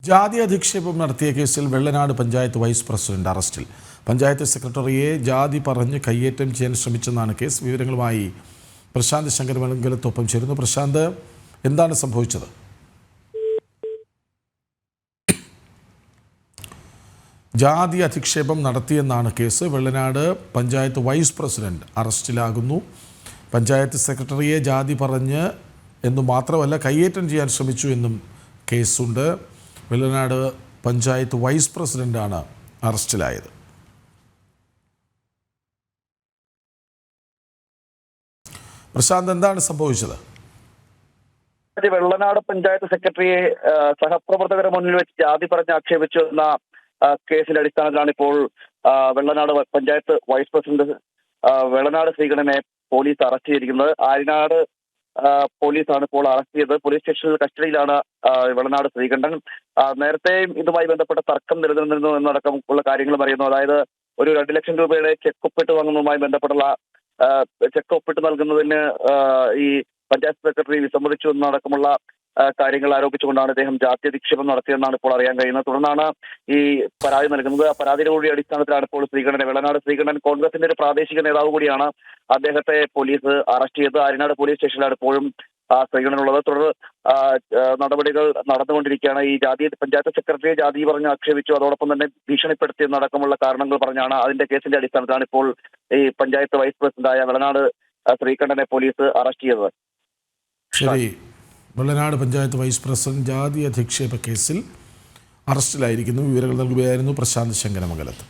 ജാതി അധിക്ഷേപം നടത്തിയ കേസിൽ വെള്ളനാട് പഞ്ചായത്ത് വൈസ് പ്രസിഡന്റ് അറസ്റ്റിൽ. പഞ്ചായത്ത് സെക്രട്ടറിയെ ജാതി പറഞ്ഞ് കയ്യേറ്റം ചെയ്യാൻ ശ്രമിച്ചെന്നാണ് കേസ്. വിവരങ്ങളുമായി പ്രശാന്ത് ശങ്കരമംഗലത്തൊപ്പം ചേരുന്നു. പ്രശാന്ത്, എന്താണ് സംഭവിച്ചത്? ജാതി അധിക്ഷേപം നടത്തിയെന്നാണ് case. Vellanad panchayat vice president അറസ്റ്റിലാകുന്നു. പഞ്ചായത്ത് സെക്രട്ടറിയെ ജാതി പറഞ്ഞ് എന്നു മാത്രമല്ല കയ്യേറ്റം ചെയ്യാൻ ശ്രമിച്ചു എന്നും കേസുണ്ട്. വെള്ളനാട് പഞ്ചായത്ത് വൈസ് പ്രസിഡന്റാണ് അറസ്റ്റിലായത്. പ്രശാന്ത്, എന്താണ് സംഭവിച്ചത്? വെള്ളനാട് പഞ്ചായത്ത് സെക്രട്ടറിയെ സഹപ്രവർത്തകരുടെ മുന്നിൽ വെച്ച് ജാതി പറഞ്ഞ് ആക്ഷേപിച്ചു എന്ന കേസിന്റെ അടിസ്ഥാനത്തിലാണ് ഇപ്പോൾ വെള്ളനാട് പഞ്ചായത്ത് വൈസ് പ്രസിഡന്റ് വെള്ളനാട് ശ്രീകണ്ഠനെ പോലീസ് അറസ്റ്റ് ചെയ്തിരിക്കുന്നത്. ആര്യനാട് പോലീസാണ് ഇപ്പോൾ അറസ്റ്റ് ചെയ്തത്. പോലീസ് സ്റ്റേഷനിൽ കസ്റ്റഡിയിലാണ് വെള്ളനാട് ശ്രീകണ്ഠൻ. നേരത്തെയും ഇതുമായി ബന്ധപ്പെട്ട തർക്കം നിലനിന്നിരുന്നു എന്നടക്കം ഉള്ള കാര്യങ്ങൾ പറയുന്നു. അതായത് ഒരു 2 ലക്ഷം രൂപയുടെ ചെക്ക് ഒപ്പിട്ട് വാങ്ങുന്നതുമായി ബന്ധപ്പെട്ടുള്ള ചെക്ക് ഒപ്പിട്ട് നൽകുന്നതിന് ഈ പഞ്ചായത്ത് സെക്രട്ടറി വിസമ്മതിച്ചു എന്നടക്കമുള്ള കാര്യങ്ങൾ ആരോപിച്ചുകൊണ്ടാണ് ഇദ്ദേഹം ജാതി അധിക്ഷേപം നടത്തിയെന്നാണ് ഇപ്പോൾ അറിയാൻ കഴിയുന്നത്. തുടർന്നാണ് ഈ പരാതി നൽകുന്നത്. ആ പരാതിയുടെ കൂടി അടിസ്ഥാനത്തിലാണ് ഇപ്പോൾ ശ്രീകണ്ഠനെ, വെള്ളനാട് ശ്രീകണ്ഠൻ കോൺഗ്രസിന്റെ ഒരു പ്രാദേശിക നേതാവ് കൂടിയാണ്, അദ്ദേഹത്തെ പോലീസ് അറസ്റ്റ് ചെയ്ത് ആര്യനാട് പോലീസ് സ്റ്റേഷനിലാണ് ഇപ്പോഴും ശ്രീകണ്ഠനുള്ളത്. തുടർ നടപടികൾ നടന്നുകൊണ്ടിരിക്കുകയാണ്. ഈ പഞ്ചായത്ത് സെക്രട്ടറിയെ ജാതി പറഞ്ഞ് ആക്ഷേപിച്ചു, അതോടൊപ്പം തന്നെ ഭീഷണിപ്പെടുത്തിയെന്നടക്കമുള്ള കാരണങ്ങൾ പറഞ്ഞാണ് അതിന്റെ കേസിന്റെ അടിസ്ഥാനത്തിലാണ് ഇപ്പോൾ ഈ പഞ്ചായത്ത് വൈസ് പ്രസിഡന്റായ വെള്ളനാട് ശ്രീകണ്ഠനെ പോലീസ് അറസ്റ്റ് ചെയ്തത്. ശരി, വെള്ളനാട് പഞ്ചായത്ത് വൈസ് പ്രസിഡന്റ് ജാതി അധിക്ഷേപ കേസിൽ അറസ്റ്റിലായിരിക്കുന്നു. വിവരങ്ങൾ നൽകുകയായിരുന്നു പ്രശാന്ത് ശങ്കരമംഗലത്ത്.